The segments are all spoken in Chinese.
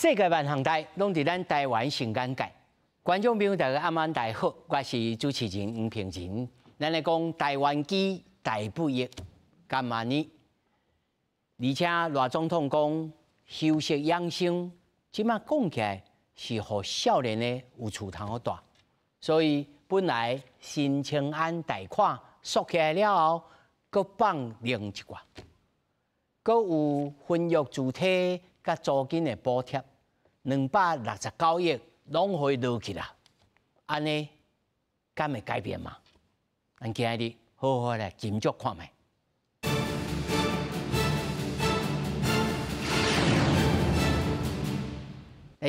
世界万行台拢伫咱台湾成眼界。观众朋友，大家晚安，大家好，我是主持人吴平仁。咱来讲台湾基大不易，甘万年，而且赖总统讲休息养生，即马讲起来是互少年的有厝通好住，所以本来新青安贷款缩起来了后，搁放另一挂，搁有婚育主体甲租金的补贴，269亿拢会落去啦。安尼敢会改变吗？咱今日好好来斟酌看卖。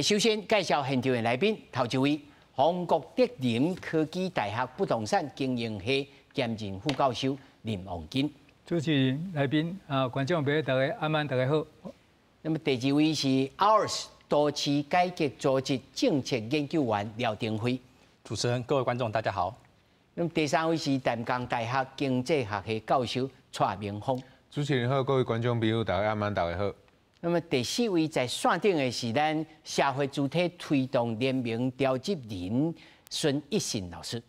首先介绍现场的来宾，头一位，宏国德林科技大学不动产经营系兼任副教授林王金。主持人、来宾观众朋友，大家晚安，大家好。那么第二位是 OURS 都市改革组织政策研究员廖定辉。主持人、各位观众，大家好。那么第三位是淡江大学经济学系教授蔡明峰。主持人好，各位观众朋友，大家晚安，大家好。那么第四位在线顶的是咱社会主体推动联盟召集人孙一信老师。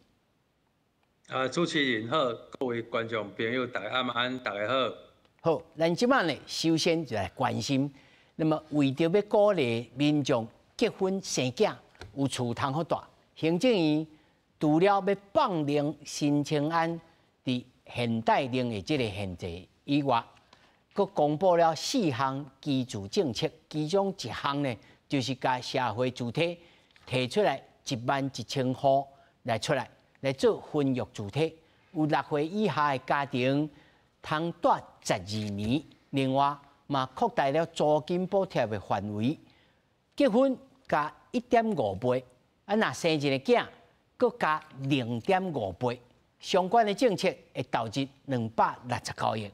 主持人好，各位观众朋友，大家晚安，大家好。好，咱今晚呢，首先就来关心，那么为着要鼓励民众结婚生囝，有厝通好住，行政院除了要放令新青安伫现代令的这个限制以外，佮公布了4项居住政策，其中一项呢，就是甲社会主体提出来11000户来做婚育主体，有6岁以下的家庭通住12年。另外，嘛扩大了租金补贴的范围，结婚加1.5倍，若生一个囝，佮加0.5倍。相关的政策会导致269亿。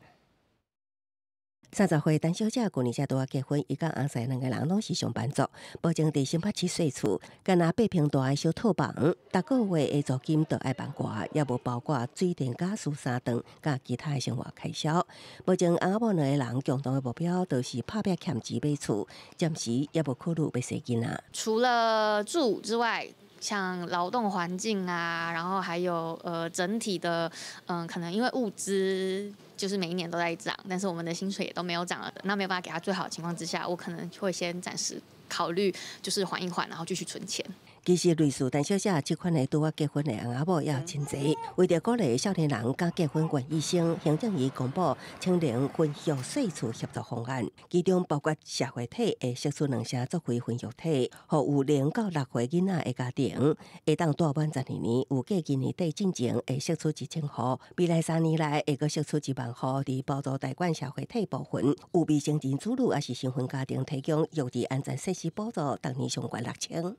30岁陈小姐去年才拄啊结婚，伊甲翁婿2个人拢是上班族，保证伫新北市税厝，干那8坪大的小套房，逐个月的租金都爱万外，也无包括水电、家私、3顿，甲其他的生活开销。保证翁某2个人共同的目标，就是拍拼欠钱买厝，暂时也无考虑要生囡仔。除了住之外，像劳动环境啊，然后还有整体的可能因为物资就是每一年都在涨，但是我们的薪水也都没有涨了，那没有办法给他最好的情况之下，我可能会先暂时考虑就是缓一缓，然后继续存钱。其实，类似陈小姐这款的拄啊结婚的翁仔某也有真侪。为着鼓励少年人甲结婚愿意生，行政院公布青年婚育税厝协助方案，其中包括社会体会释出2成作为婚育体，互有0到6岁囡仔的家庭，会当住满12年，有计今年底进前会释出1000户，未来3年内会阁释出1万户，伫补助代管社会体部分，有未成年子女也是新婚家庭提供幼儿安全设施补助，当年上悬6000。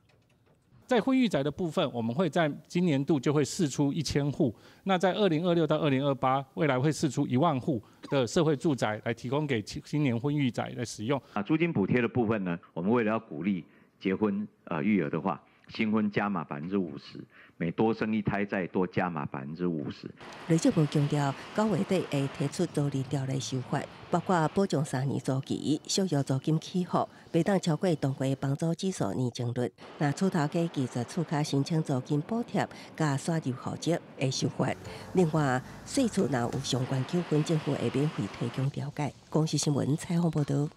在婚育宅的部分，我们会在今年度就会释出1000户。那在2026到2028，未来会释出1万户的社会住宅来提供给青年婚育宅来使用。租金补贴的部分呢，我们为了要鼓励结婚育儿的话，新婚加码50%，每多生1胎再多加码50%。内政部强调，9月底会提出租赁条例修法，包括保障3年租期、小额租金起付，袂当超过当季房租指数年增率。那厝头家技术厝卡申请租金补贴，加刷入户籍会修法。另外，税厝若有相关纠纷，政府会免费提供调解。公视新闻采访报道。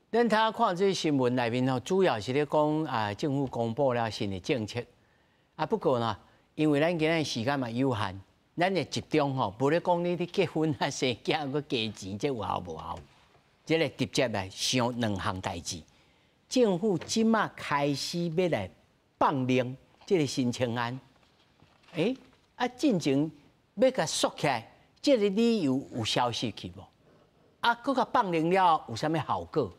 咱睇看这新闻内面吼，主要是咧讲政府公布了新的政策。不过呢，因为咱今日时间嘛有限，咱会集中吼，无咧讲你结婚啊、生囝佮加钱，这有效无效？这个直接来想2项代志。政府即马开始要来放令这个新青安，进前要甲缩起来，这个理由有消息去无？佮甲放令了有啥物效果？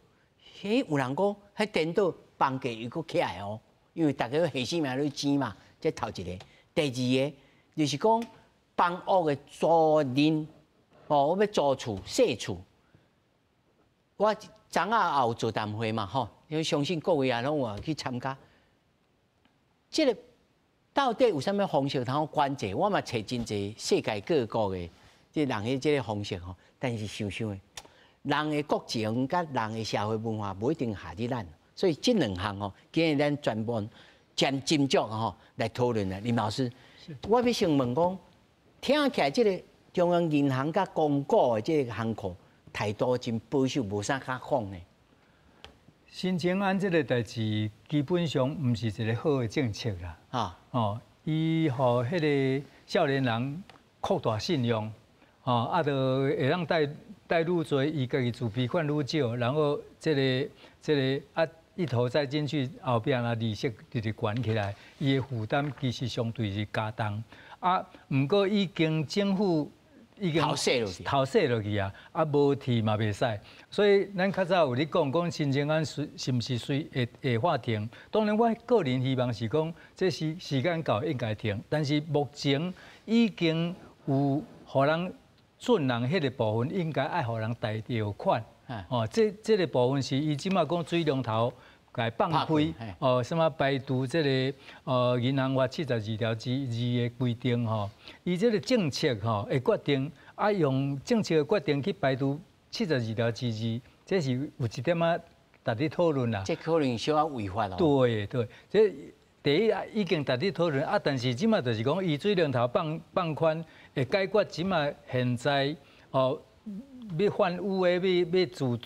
有人讲，迄电脑房价又搁起来哦，因为大家下死命咧钱嘛。这头一个，第二个就是讲房屋的租赁，我要租厝、细厝。我昨仔也有座谈会嘛，因为相信各位也拢有去参加。这个到底有啥物方式通管制？我嘛找真侪世界各国的即人的这个方式但是想想的。人的国情甲人的社会文化不一定下伫咱，所以这两项吼，今日咱专门将斟酌吼来讨论啦。林老师，我要先问讲，听起来这个中央银行甲公股的这个行库态度真保守，无啥较放呢。新青安这个代志基本上唔是一个好的政策啦。啊，哦，伊互迄个少年人扩大信用，哦，啊，就会让贷愈多，伊家己自备款愈少，然后这个啊一头栽进去，后壁啊利息直直悬起来，伊的负担其实相对是加重。啊，毋过已经政府已经投射落去啊，啊无提嘛袂使。所以咱较早有咧讲新青安是毋是会法停？当然，我个人希望是讲，这是时间到应该停。但是目前已经有互人准人迄个部分，应该爱互人贷条款。哦，这个部分是伊即马讲水龙头该放开，哦，什么排除这个银行法72条之2的规定吼，伊这个政策吼会决定啊用政策的决定去排除72条之2，这是有一点啊，值得讨论啦。这可能小可违法咯。对，这第一已经值得讨论啊，但是即马就是讲伊水龙头放宽会解决即马现在哦。要反污的，要自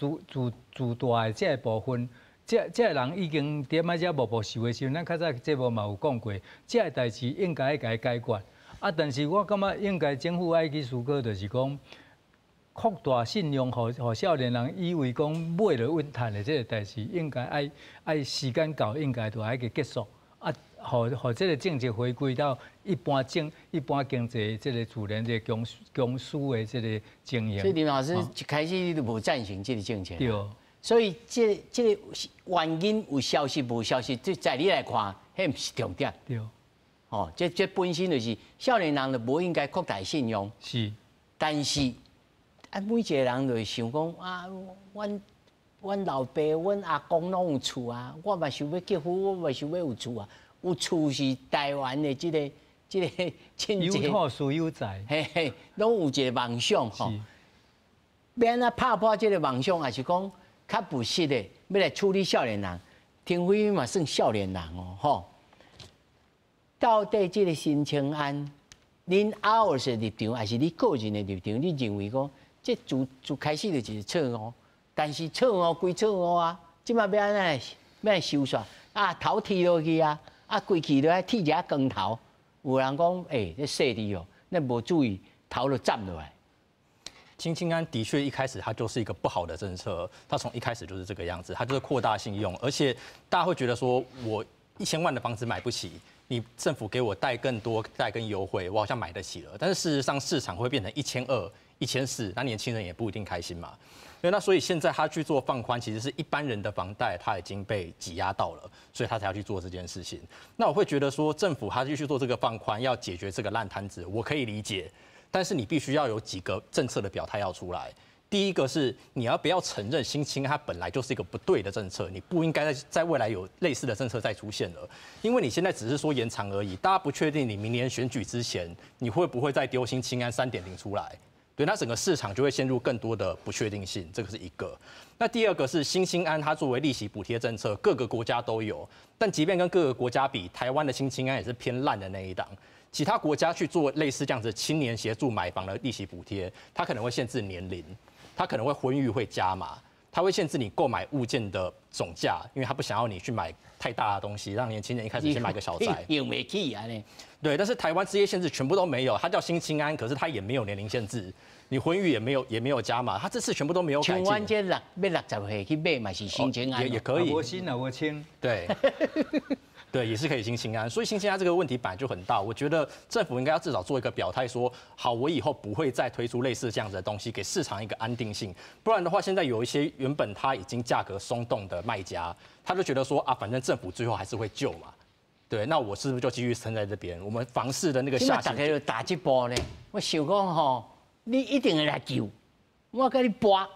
大的这部分，这人已经点啊，这步步受的时候，咱较早节目嘛有讲过，这个代志应该甲伊解决。啊，但是我感觉应该政府爱去思考，就是讲扩大信用，互少年人以为讲买了稳赚的这个代志，应该爱时间到，应该就爱去结束。啊，互这个政策回归到一般经济这个自然的公司的这个经营。所以林老师一开始你就无赞成这个政策。对。所以这个原因有消息无消息，这在你来看，迄唔是重点。对。哦，这本身就是少年人就无应该扩大信用。是。但是啊，每一个人就想讲啊，阮老爸、阮阿公拢有厝啊，我嘛想要结婚，我嘛想要有厝啊。有厝是台湾的这个经济有土是有财，嘿，拢有一个梦想吼。要安怎拍破这个梦想，还是讲较务实的，要来处理少年人？丁辉嘛算少年人哦，吼。到底这个新青安，恁OURS的立场，还是你个人的立场？你认为讲，这自开始就是错误，但是错误归错误啊，即马要安怎收煞啊？头剃落去啊！啊，规气都爱剃一下光头，有人讲，这细滴哦，那无注意头就站落来。新青安的确一开始它就是一个不好的政策，它从一开始就是这个样子，它就是扩大信用，而且大家会觉得说，我1000万的房子买不起，你政府给我贷更多、贷更优惠，我好像买得起了，但是事实上市场会变成1200、1400，那年轻人也不一定开心嘛。对，那所以现在他去做放宽，其实是一般人的房贷他已经被挤压到了，所以他才要去做这件事情。那我会觉得说，政府他继续做这个放宽，要解决这个烂摊子，我可以理解，但是你必须要有几个政策的表态要出来。第一个是你要不要承认新青安它本来就是一个不对的政策，你不应该在未来有类似的政策再出现了，因为你现在只是说延长而已，大家不确定你明年选举之前你会不会再丢新青安3.0出来。对，那整个市场就会陷入更多的不确定性，这个是一个。那第二个是新青安，它作为利息补贴政策，各个国家都有，但即便跟各个国家比，台湾的新青安也是偏烂的那一档。其他国家去做类似这样子青年协助买房的利息补贴，它可能会限制年龄，它可能会婚育会加码，它会限制你购买物件的总价，因为它不想要你去买太大的东西，让年轻人一开始先买个小宅。用不起啊呢？对，但是台湾这些限制全部都没有，它叫新青安，可是它也没有年龄限制，你婚育也没有加码，它这次全部都没有改进。像阮这要60岁去买嘛是新青安，也可以。我新啊，我轻。对。对，也是可以新青安，所以新青安这个问题本来就很大，我觉得政府应该要至少做一个表态，说好，我以后不会再推出类似这样子的东西，给市场一个安定性。不然的话，现在有一些原本他已经价格松动的卖家，他就觉得说啊，反正政府最后还是会救嘛。对，那我是不是就继续撑在这边？我们房市的那个下行，大家就打这波呢。我想讲吼，你一定会来救，我跟你搏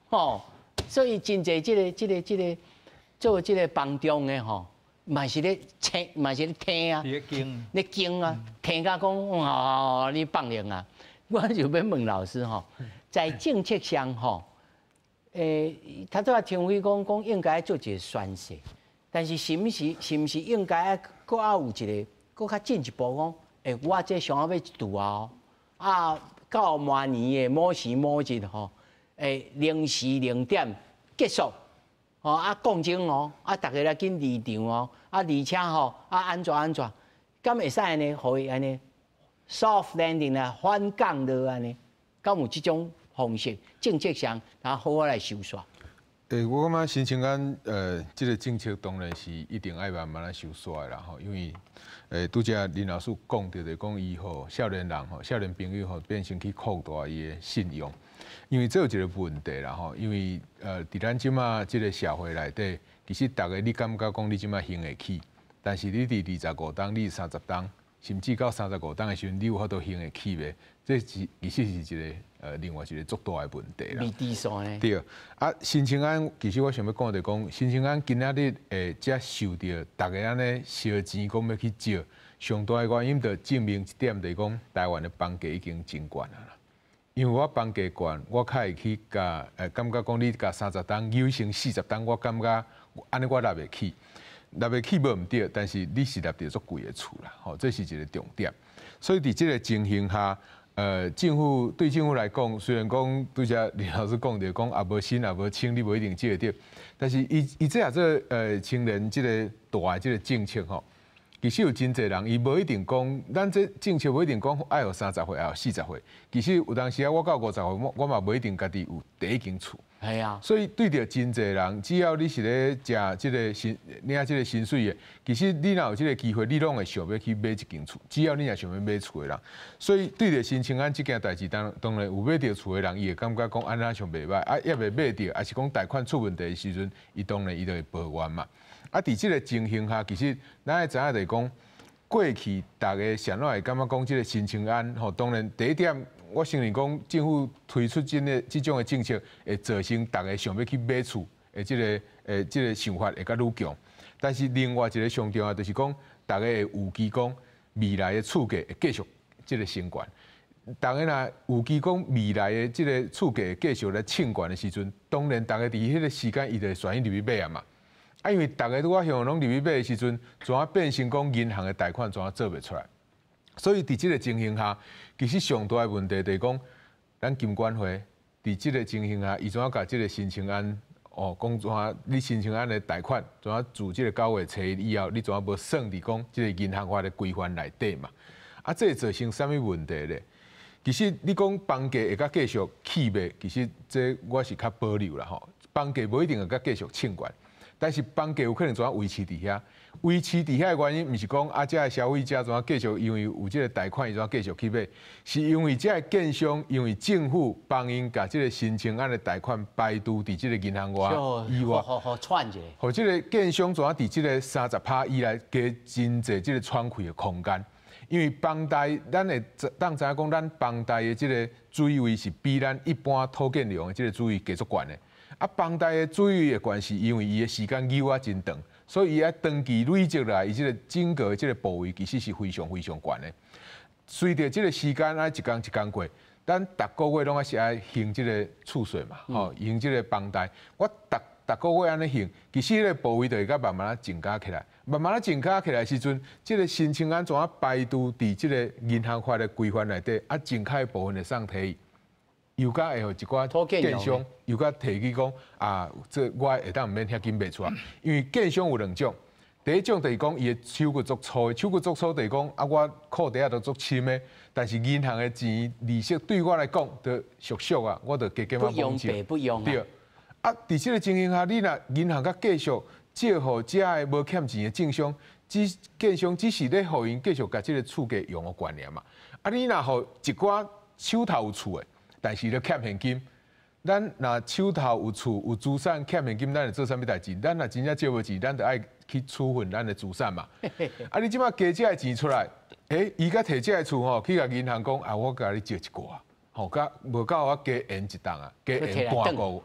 吼。所以真侪这个做这个帮中的吼。嘛是咧听，嘛是咧听啊，咧惊啊，听甲讲哦，你放量啊！我就要问老师吼，在政策上吼，他这个听辉讲应该做一个宣誓，但是是毋是应该搁有一个搁较进一步讲，我这上要一度啊，到明年的某时某日吼，0时0点结束，讲真大家来紧离场而且安怎，敢会使安尼，互伊安尼 soft landing 啊，反降落安尼，敢有这种方式？政策上，好好来收煞。我感觉新青安这个政策当然是一定爱慢慢来收煞的啦吼，因为拄则林老师讲到的，讲伊吼少年人吼少年朋友吼变成去扩大伊的信用，因为这有一个问题啦吼，因为伫咱即马这个社会内底，其实大家你感觉讲你即马行会起，但是你伫25档、你30档，甚至到35档的时阵，你有法度行会起袂？这其实是一个另外一个足大的问题啦。未知数呢？对新青安其实我想要讲的讲，新青安今仔日才受到大家安尼烧钱讲要去借，上大的原因就证明一点，就是讲台湾的房价已经真悬啦。因为我房价悬，我较会去甲感觉讲你甲30档优先40档，我感觉安尼我纳袂起，无毋对，但是你是纳着足贵的厝啦，吼，这是一个重点。所以伫这个情形下，政府来讲，虽然讲拄则李老师讲着讲也无新也无清，你无一定借得到，但是伊这青年这个大这个政策吼，其实有真侪人伊无一定讲，咱这政策无一定讲爱有30岁，爱有40岁。其实有当时我到50岁，我嘛无一定家己有第一间厝。系啊，所以对着真侪人，只要你是咧食这个领这个薪水的，其实你若有这个机会，你拢会想要去买一间厝。只要你若想要买厝的人，所以对着新青安这件代志，当然有买着厝的人，伊会感觉讲安那上袂歹，也未买着，也是讲贷款出问题的时阵，当然伊就会抱怨嘛。伫这个情形下，其实咱会知影就是讲，过去大家谁拢会感觉讲这个新青安吼，当然第一点。我承认讲，政府推出这种的政策，会造成大家想要去买厝的这个想法会较愈强。但是另外一个上重要，就是讲，大家会有期讲未来的厝价会继续这个升悬。大家若有期讲未来的这个厝价会继续来升悬的时阵，当然大家伫迄个时间，伊就会选入去买啊嘛。因为大家拄我向拢入去买的时阵，怎啊变成讲银行的贷款怎啊做袂出来？所以伫这个情形下，其实上大的问题就是讲，咱金管会伫这个情形下，伊怎啊甲这个新青安讲怎啊你新青安的贷款怎啊自这个9月初以后，你怎啊无算伫讲这个银行法的规范内底嘛？这会造成啥物问题咧？其实你讲房价会甲继续起袂，其实这我是较保留啦吼。房价无一定会甲继续升悬，但是房价有可能怎啊维持伫遐。维持伫遐的原因，毋是讲遮个消费者怎啊继续因为有这个贷款，伊怎啊继续去买，是因为遮个建商，因为政府帮因甲这个新青安的贷款排除伫这个银行外以外，好串一下，互这个建商怎啊伫这个30%以内加真侪这个喘气的空间。因为房贷，咱会当知影讲，咱房贷的这个水位是比咱一般土建量的这个水位加足悬的。房贷的水位的关系，因为伊的时间久真长。所以伊爱长期累积来，伊这个整个这个部位其实是非常非常悬的。随着这个时间一天一天过，咱逐个月拢是爱还这个厝税嘛，还这个房贷。我逐个月安尼还，其实迄个部位就会慢慢增加起来。慢慢增加起来时阵，这个新青安怎啊排除伫这个银行法的规范内底，增加的部分会送提伊。又甲会互一寡建商，又甲提起讲这我会当毋免遐紧卖出来，因为建商有2种，第一种就是讲伊的手骨足粗的，手骨足粗就是讲我裤底都足深的，但是银行的钱利息对我来讲就俗俗啊，我就加减不用不用对，伫这个情形下，你若银行甲继续借互遮的无欠钱的建商，建商只是咧互因继续甲这个厝价用个观念嘛，你若互一寡手头有厝的。但是咧欠现金，咱若手头有厝有资产欠现金，咱会做啥物代志？咱若真正借无钱，咱就爱去处分咱的资产嘛。你即马加这个钱出来，伊甲摕这个厝吼，去甲银行讲我甲你借一寡，甲无够我加延一档啊，加延半个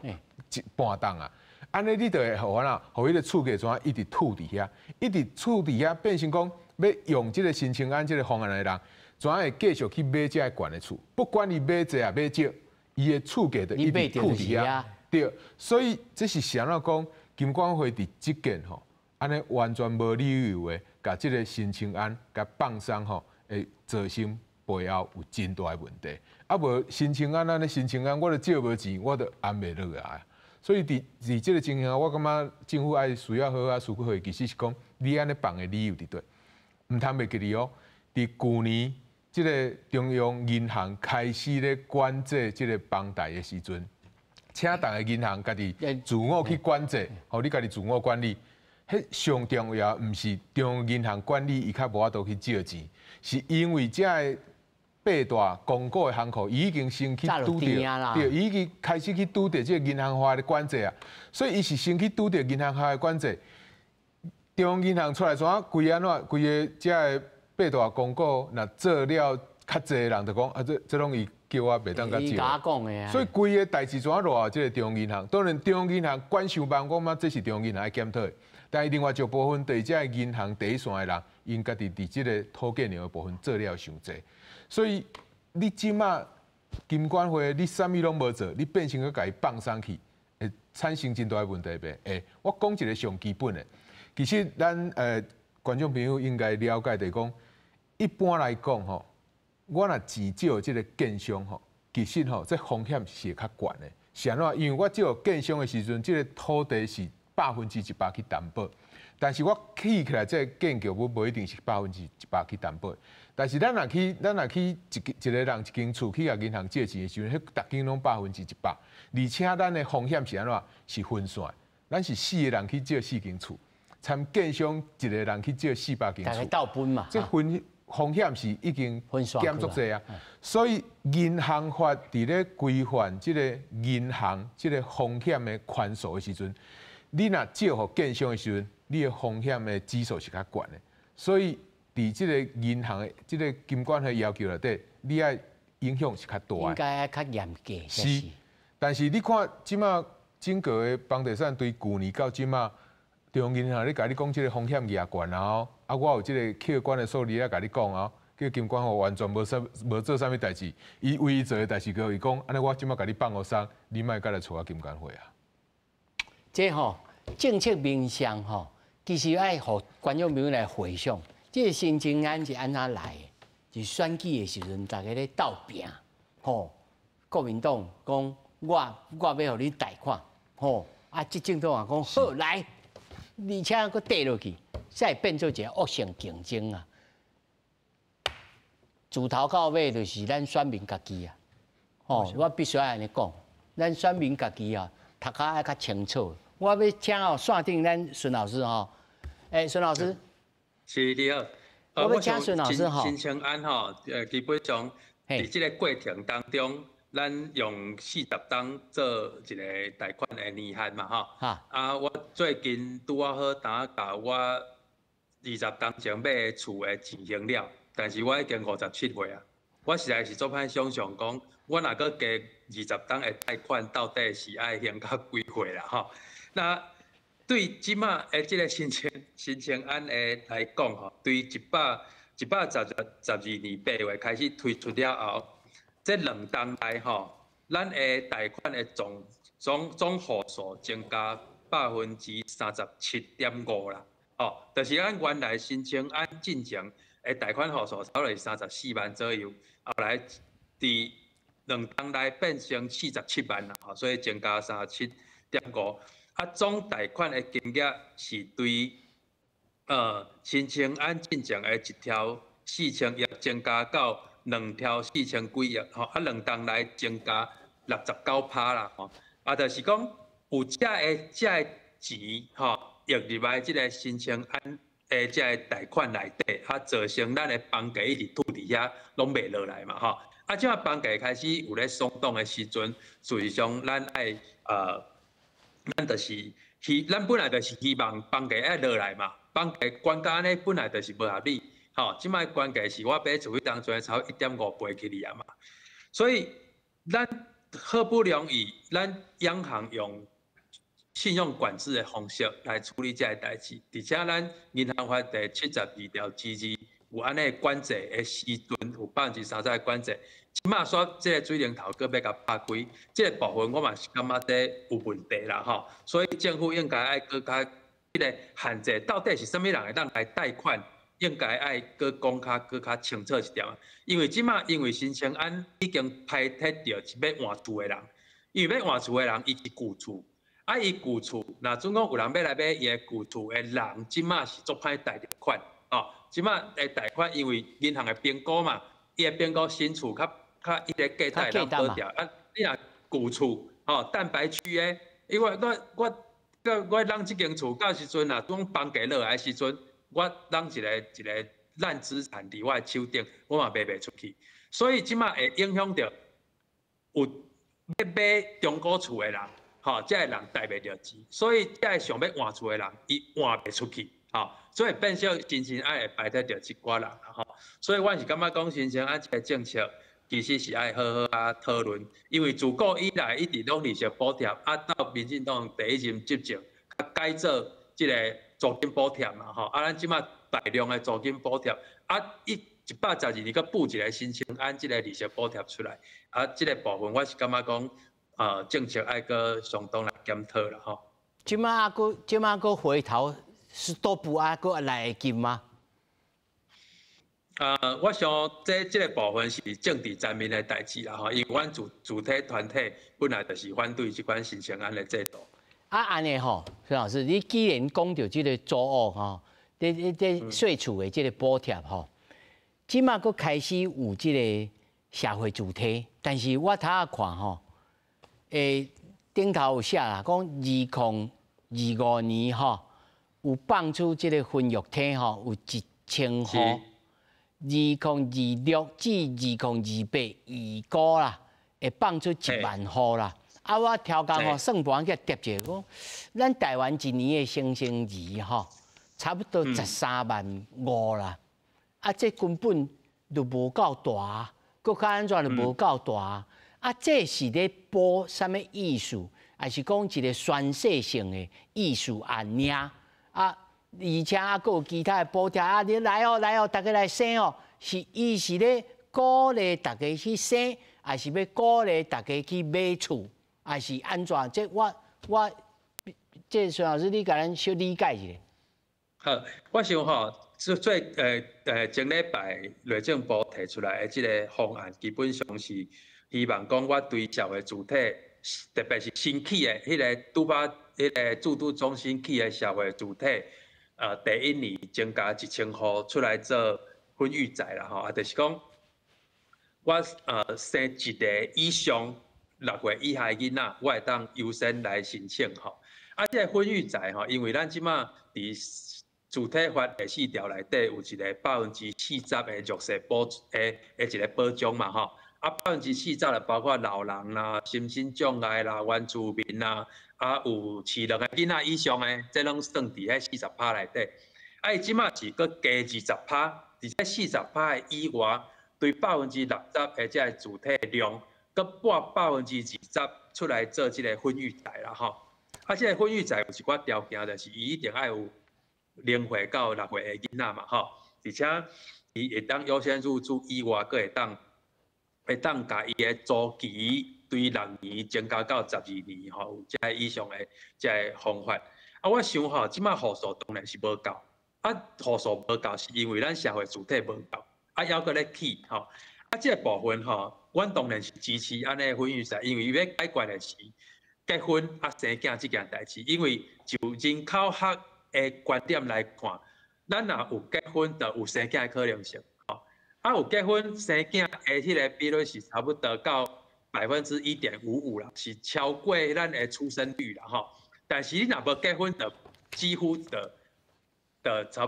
半档啊。安尼你就会互迄个厝价怎啊一直吐伫遐，一直吐伫遐，变成讲要用这个新青安这个方案的人。怎会继续去买这个悬的厝？不管你买济啊买少，伊的厝价就一直吐伫遐。对，所以这是啥物讲？金管会伫即件吼，安尼完全无理由的，甲即个申请案甲放松吼，会造成背后有真大的问题。啊无申请案安尼申请案，我都借无钱，我都安袂落来。所以伫即个情形，我感觉政府爱需要好啊，司法会其实是讲你安尼放的理由伫对，毋通袂记哩哦。伫去年即个中央银行开始咧管制即个房贷的时阵。请逐个银行家己自我去管制，互你家己自我管理。迄上重要毋是中央银行管理伊较无法度去借钱，是因为遮个八大公股的行库已经先去拄着，对，已经开始去拄着即个银行化的管制啊。所以伊是先去拄着银行化的管制。中央银行出来怎规安怎规个遮个八大公股，若做了较济人就讲啊，这拢伊。叫我袂当甲借，所以规个代志怎落啊？即个中央银行，当然中央银行管上办，我嘛这是中央银行爱检讨的。但是另外一部分，对这银行第一线的人，因家己伫即个土建量的部分做了伤济。所以你即马金管会，你啥物拢无做，你变成去甲伊放松去，会产生真大的问题呗。我讲一个上基本的，其实咱观众朋友应该了解的讲，一般来讲吼。我若钱借即个建商吼，其实吼这风险是较悬的。是安怎？因为我借建商的时阵，即个土地是100%去担保，但是我起来这个建筑物无一定是100%去担保。但是咱若去一个人一间厝去甲银行借钱的时阵，迄逐间拢100%，而且咱的风险是安怎？是分散，咱是4个人去借4间厝，参建商一个人去借400间厝，大概倒分嘛。这风险是已经减足济啊，所以银行法伫咧规范即个银行即个风险的宽恕的时阵，你若借互建商的时阵，你的风险的指数是较悬的。所以伫即个银行的即个金管会要求内底，你爱影响是较大的。应该爱较严格。是，但是你看即马整个的房地产对去年到即马，中央银行咧甲你讲即个风险也悬啊。啊，我有即个客观的数字咧，甲你讲啊，叫金管会完全无做啥物代志，伊唯一做的代志，叫伊讲，安尼我即马甲你放互松，你莫甲来找我金管会啊。这吼政策面向吼，其实爱互观众朋友来回想，这个申请案是安怎来的？是选举的时阵，大家咧斗拼，吼，国民党讲我要互你贷款，吼，啊，执政党也讲好来，而且佫跌落去。再变做一个恶性竞争啊！自头到尾就是咱选民家己啊！哦，我必须要安尼讲，咱选民家己啊，读较爱较清楚。我要请哦，线顶咱孙老师吼，孙老师，是你好。我要请孙老师吼。申请案吼，基本上伫即个过程当中，咱用40档做一个贷款的年限嘛吼。啊，我最近拄啊好甲我。20当前买的厝的进行了，但是我已经57岁啊，我实在是做歹想象讲，我若阁加20当的贷款，到底是爱还到几岁啦吼？那对即马的即个申请案的来讲吼，对112年8月开始推出了后，这2档来吼，咱的贷款的总户数增加37.5%啦。哦，就是咱原来申请案进程的贷款户数差不多34万左右，后来伫2档内变成47万啦，吼，所以增加37.5%。啊，总贷款的金额是对申请案进程的1条4000亿增加到2条4000几亿，吼，啊2档内增加69%啦，吼，啊，就是讲有这个钱，吼。入来即个申请案的即个贷款内底，啊，造成咱的房价一直拄伫遐，拢袂落来嘛，吼。啊，即个房价开始有咧松动的时阵，事实上咱爱咱就是咱本来就是希望房价爱落来嘛，房价悬到安尼本来就是无合理，吼。即摆关键是我买厝迄当阵超1.5倍起哩啊嘛，所以咱好不容易，咱央行用信用管制的方式来处理这个代志，而且咱银行法第72条之2有安尼管制的时阵，有30%的管制。即马说这个水龙头搁要甲拍开，这个部分我嘛是感觉这有问题啦吼。所以政府应该爱搁较这个限制，到底是啥物人会当来贷款？应该爱搁讲搁较清楚一点。因为即马因为新青安已经排斥掉是要换厝的人，因为要换厝的人伊是旧厝。伊旧厝，若总讲有人要来买伊个旧厝的人，即马是足歹贷着款哦。即马诶贷款，因为银行的评估嘛，伊的评估新厝较伊个价贷能保掉。你若旧厝哦，蛋白区诶，因为我让即间厝到时阵啊，总房价落来时阵，我让一个烂资产伫我手顶，我嘛卖袂出去。所以即马会影响到有要买中古厝的人。吼，这个人贷袂着钱，所以这个想要换厝的人，伊换袂出去，吼，所以变相新青安会排斥着一寡人，吼，所以我是感觉讲新青安这个政策其实是爱好好啊讨论，因为自古以来一直拢利息补贴，到民进党第一任执政，改做这个租金补贴嘛，吼，咱即马大量的租金补贴，112年搁补一个新青安这个利息补贴出来，这个部分我是感觉讲。政策爱个相当来检讨啦吼。即马个回头是都不个来得及吗？我想这个部分是政治层面的代志啦吼，因为阮主体团体本来就是反对这款新青安的制度。安尼吼，徐老师，你既然讲到这个租屋吼，这税厝的这个补贴吼，即马个开始有这个社会主体，但是我睇下看吼。顶头有写啦，讲2025年吼，有放出即个婚育体吼，有1000户，2026至2028预估啦，会放出1万户啦。我超工吼算盘去叠一下，讲咱台湾一年的生儿吼，差不多13.5万啦。这根本就无够大，搁较安怎就无够大。这是咧播什么艺术，还是讲一个宣泄性的艺术案尔？而且还有其他的补贴你来哦，大家来生哦，伊是咧鼓励大家去生，还是要鼓励大家去买厝，还是安怎？这我这孙老师，你甲咱小理解一下。好，我想吼，前礼拜内政部提出来的这个方案，基本上是。希望讲我对社会主体，特别是新起的迄个驻都中心起的社会主体，第一年增加1000户出来做婚育宅啦吼，就是讲我生一个以上6岁以下的囡仔，我会当优先来申请吼。这个婚育宅吼，因为咱即马伫主体法第4条内底有一个40%的弱势一个保障嘛吼。40%就包括老人啦、身心障碍啦、原住民啦，有饲2个囡仔以上的，这拢算伫迄40%内底。伊即马是搁加20%，伫这40%的以外，对60%的这个主体量，搁拨20%出来做这个婚育宅啦吼。这个婚育宅有一寡条件，就是伊一定要有0岁到6岁的囡仔嘛吼，而且伊会当优先入住以外，搁会当甲伊的租期对6年增加到12年吼，有这以上的这个方法。我想吼，即马户数当然是无够，户数无够是因为咱社会主体无够，还阁咧起吼。这个部分吼，阮当然是支持安尼婚育制，因为伊要解决的是结婚生囝这件代志。因为就人口学的观点来看，咱若有结婚，就有生囝的可能性。有结婚生囝的迄个比率是差不多到1.55%啦，是超过咱的出生率啦吼。但是你若无结婚，就几乎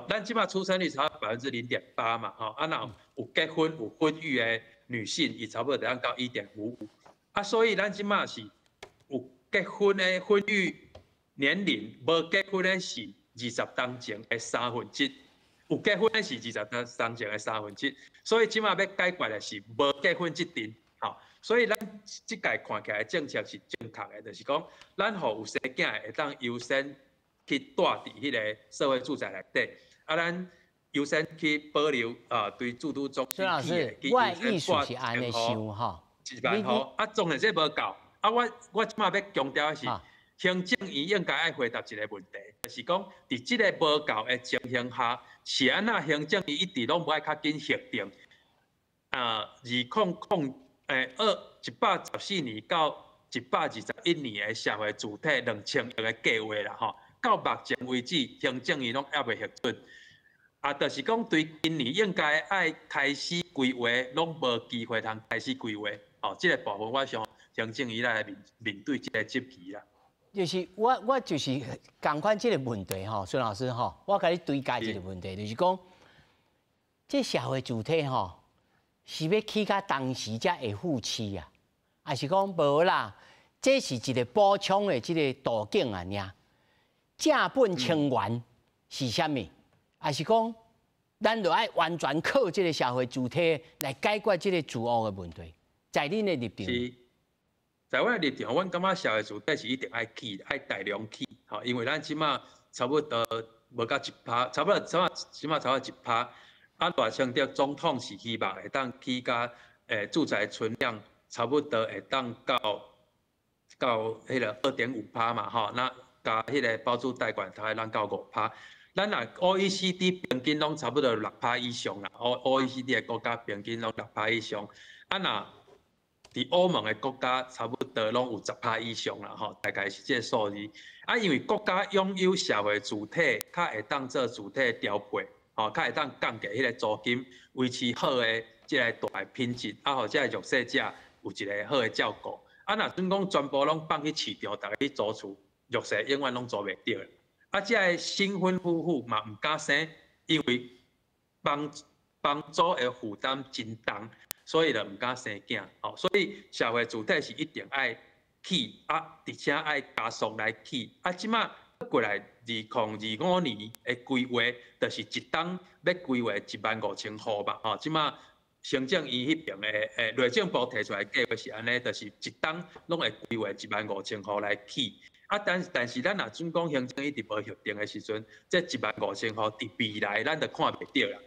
咱即马出生率差0.8%嘛吼。若有结婚有婚育的女性，伊差不多得到1.55%。所以咱即马是有结婚的婚育年龄，无结婚的是20当前的1/3。有结婚的是20当前的1/3，所以即马要解决的是无结婚这阵，吼，所以咱即届看起来政策是正确的，就是讲，咱互有生囝会当优先去住伫迄个社会住宅内底，咱优先去保留对住都中孙老师，我意思是安尼想吼，1万户当然这无够。我即马要强调的是，行政院应该爱回答一个问题，就是讲，伫即个无够的情形下，是安那行政院一直拢无爱较紧核定114年到121年的社会主体2000亿的计划啦吼，到目前为止，行政院拢还未核准。就是讲对今年应该爱开始规划，拢无机会通开始规划。这个部分我想行政院来面对这个质疑啦。就是我就是共款这个问题吼，孙老师吼，我甲你对解一个问题，就是讲，这社会主体吼，是要起到当时才会付起啊，还是讲无啦？这是一个补充的这个途径啊，尔。正本清源是啥物？还是讲，咱就爱完全靠这个社会主体来解决这个住屋的问题，在恁的立场。是，在我的立场，阮感觉社会主体是一定爱起，爱大量起，吼，因为咱起码差不多无到1%，起码超过1%。大清的总统是希望会当起甲住宅存量差不多会当到迄个2.5%嘛，吼，那加迄个包租代管，它会当到5%。咱若 OECD 平均拢差不多6%以上啦，OECD 的国家平均拢6%以上。若伫欧盟的国家差不多拢有10%以上啦，吼，大概是这个数字。因为国家拥有社会主体，较会当做主体调配，吼，较会当降低迄个租金，维持好的即个大的品质，互即个弱势者有一个好的照顾。若准讲全部拢放去市场，大家去租厝，弱势永远拢租袂到。即个新婚夫妇嘛唔敢生，因为房租的负担真重，所以就唔敢生囝。所以社会主体是一定爱起，而且爱加速来起。即马过来2025年的规划，就是一档要规划15000户嘛。即马行政院迄边的内政部提出来计划是安尼，就是一档拢会规划15000户来起。但是咱若准讲行政一直无核定的时阵，这15000户伫未来咱就看袂到啦。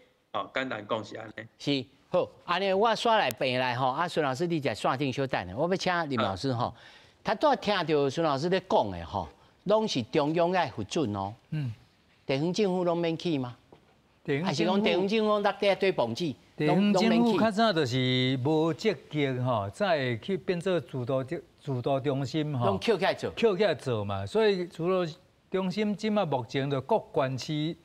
简单讲是安尼。是好，安尼我刷来背来吼，孙老师你在线顶稍等，我要请林老师吼。他拄听到孙老师咧讲的吼，拢是中央爱核准哦。地方政府拢免去吗？还是讲地方政府落地一堆棚子？地方政府较早就是无积极吼，才会去变做主导中心吼，拢捡起来做嘛。所以主导中心即马目前就各县市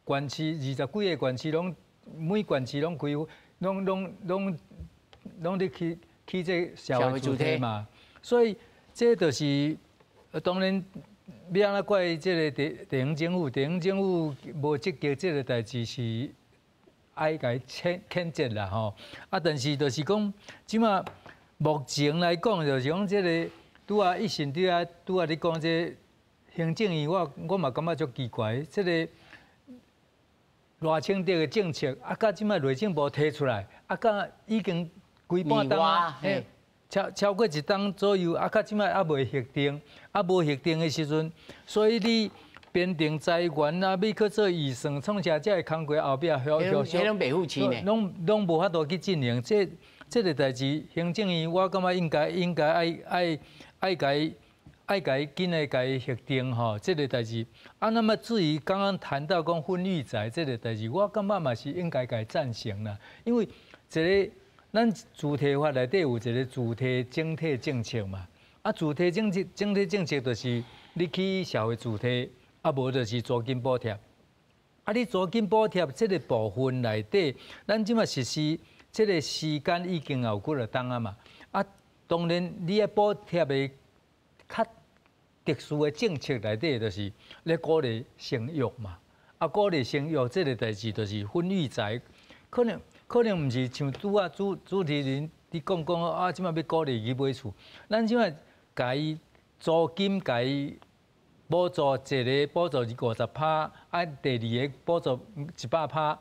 20几个县市拢每县市拢开，拢咧去这社会主体嘛。所以这就是当然要安怎怪这个地方政府？地方政府无积极这个代志是爱甲伊谴责啦吼。但是就是讲，即马目前来讲，就是讲这个拄啊，一心拄啊你讲这行政院，我嘛感觉足奇怪，这个赖清德的政策甲即马内政部提出来，甲已经规半档啊，超过1档左右，甲即马未核定，无核定的时阵，所以你编定财源啊，要去做预算，创啥才会工过后壁迄种袂付钱呢，拢无法度去进行。这个代志，行政院我感觉应该爱甲伊紧来甲伊核定吼，这个代志。那么至于刚刚谈到讲分育宅这个代志，我感觉嘛是应该甲伊赞成啦，因为一个咱主体法内底有一个主体整体政策嘛，主体整体政策就是你去社会主体，无就是租金补贴。你租金补贴这个部分内底，咱即马实施这个时间已经有几落档啊嘛。当然你要补贴的较特殊的政策内底，就是咧鼓励生育嘛。鼓励生育这个代志，就是分育宅，可能毋是像主持人你讲即马要鼓励去买厝，咱即马甲伊租金甲伊补助一个补助50%，第二个补助100%，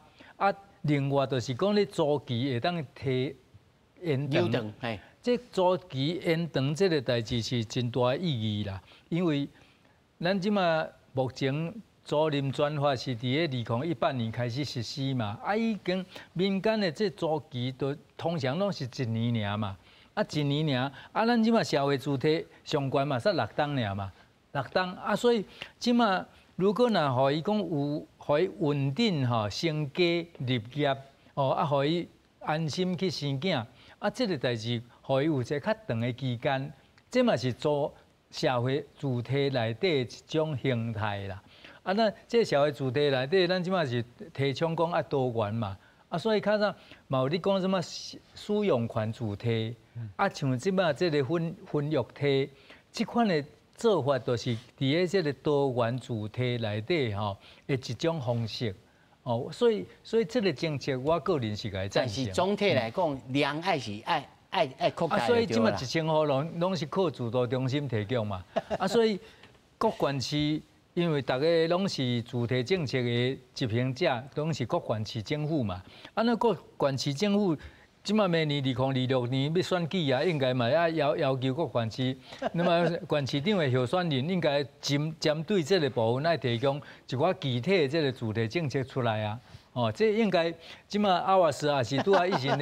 另外就是讲你租期会当提延长，这租期延长这个代志是真大意义啦，因为咱即马目前租赁专法是伫2018年开始实施嘛，已经民间的这租期都通常拢是1年尔嘛，1年尔，咱即马社会主体上悬嘛，才6档尔嘛，6档所以即马如果若互伊讲有，互伊稳定生家立业，互伊安心去生囝，这个代志，互伊有一个较长的期间，这嘛是做社会主体内底一种形态啦。那这社会主体内底，咱即马是提倡讲多元嘛，所以较早嘛有你讲什么使用权主体，像即马这个分育体，即款的做法都是伫个这个多元主体内底的一种方式。所以这个政策我个人是个赞成。但是总体来讲，量爱是爱扩大。所以即马1000户拢是靠自助中心提供嘛。所以各县市。因为大家拢是主体政策的执行者，拢是各县市政府嘛。那各县市政府，即马明年2026年要选举啊，应该嘛要求各县市，那么县市长的候选人应该针对这个部分来提供一寡具体的这个主题政策出来啊。这应该即马阿瓦斯也是拄以前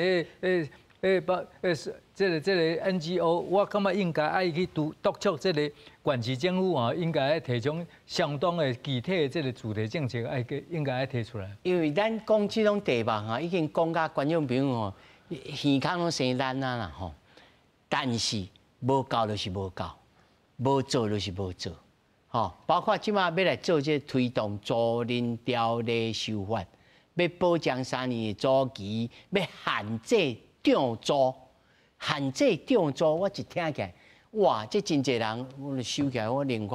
这个 NGO， 我感觉应该爱去督促这个县市政府应该提供相当的具体的这个主题政策，应该提出来。因为咱讲这种题目已经讲甲观众朋友耳孔拢生烂啦吼，但是无够就是无够，无做就是无做，包括即马要来做这推动租赁条例修法，要保障3年的租期，要限制涨租。限制涨租，我一听起来，哇！这真侪人，我收起来，我宁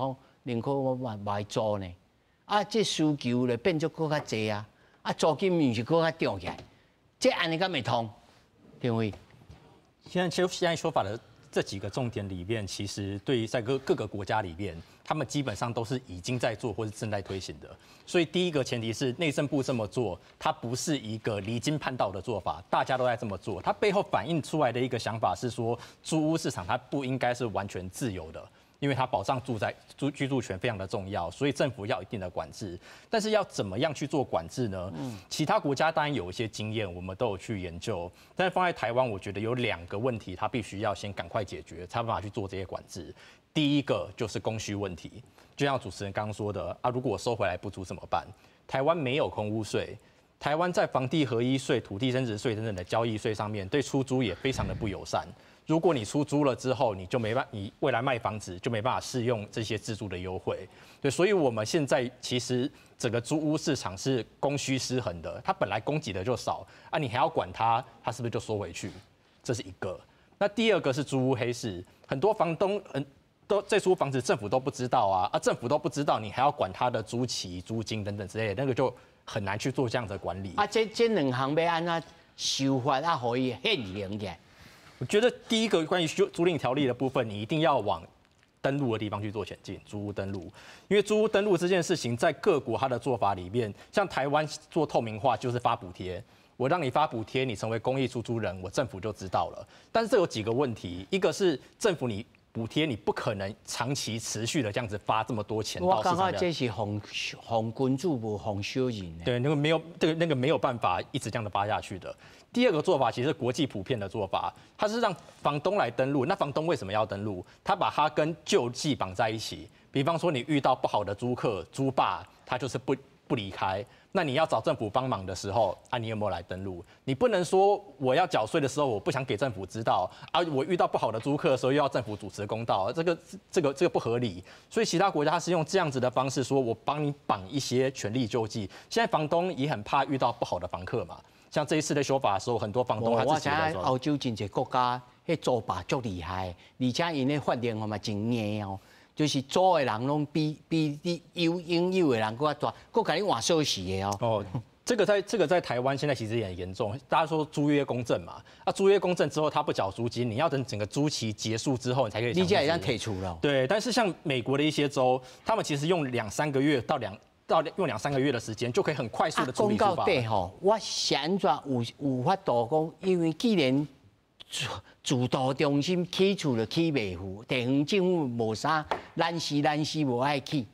可我卖租呢。这需求咧变作搁较济啊！租金毋是搁较涨起来，这安尼敢袂通？定位？现在说法的这几个重点里面，其实对于在各个国家里面，他们基本上都是已经在做或是正在推行的。所以第一个前提是内政部这么做，它不是一个离经叛道的做法，大家都在这么做。它背后反映出来的一个想法是说，租屋市场它不应该是完全自由的。因为它保障居住权非常的重要，所以政府要一定的管制。但是要怎么样去做管制呢？其他国家当然有一些经验，我们都有去研究。但是放在台湾，我觉得有2个问题，它必须要先赶快解决，才有办法去做这些管制。第一个就是供需问题，就像主持人刚刚说的如果我收回来不足怎么办？台湾没有空屋税，台湾在房地合一税、土地增值税等等的交易税上面，对出租也非常的不友善。如果你出租了之后，你未来卖房子就没办法适用这些自住的优惠。对，所以我们现在其实整个租屋市场是供需失衡的，它本来供给的就少你还要管它是不是就缩回去？这是一个。那第二个是租屋黑市，很多房东都在租房子，政府都不知道政府都不知道，你还要管他的租期、租金等等之类的，那个就很难去做这样的管理。这2项要安怎修法可以现行起来？我觉得第一个关于租赁条例的部分，你一定要往登录的地方去做前进，租屋登录。因为租屋登录这件事情，在各国它的做法里面，像台湾做透明化就是发补贴，我让你发补贴，你成为公益出租人，我政府就知道了。但是这有几个问题，一个是政府你补贴你不可能长期持续的这样子发这么多钱到市场。我感觉这是哄君主不哄小人。对，那个没有办法一直这样的发下去的。第二个做法其实是国际普遍的做法，它是让房东来登录。那房东为什么要登录？他把它跟救济绑在一起。比方说你遇到不好的租客、租霸，他就是不离开。那你要找政府帮忙的时候你有没有来登录？你不能说我要缴税的时候我不想给政府知道我遇到不好的租客的时候又要政府主持公道，这个不合理。所以其他国家是用这样子的方式说，我帮你绑一些权利救济。现在房东也很怕遇到不好的房客嘛。像这一次的修法的时候，很多房东他自己在说，欧洲真侪国家，迄租霸足厉害，而且因的法令嘛真硬就是租的人拢比你拥有的人更大，更给你换锁匙的这个在台湾现在其实也很严重。大家说租约公证嘛，租约公证之后他不缴租金，你要等整个租期结束之后你才可以。你这样退出了。对，但是像美国的一些州，他们其实用2-3个月用2-3个月的时间，就可以很快速的处理出法。我是安怎有法度讲，因为既然自度中心起厝就起袂赴，地方政府无啥，咱死无爱起。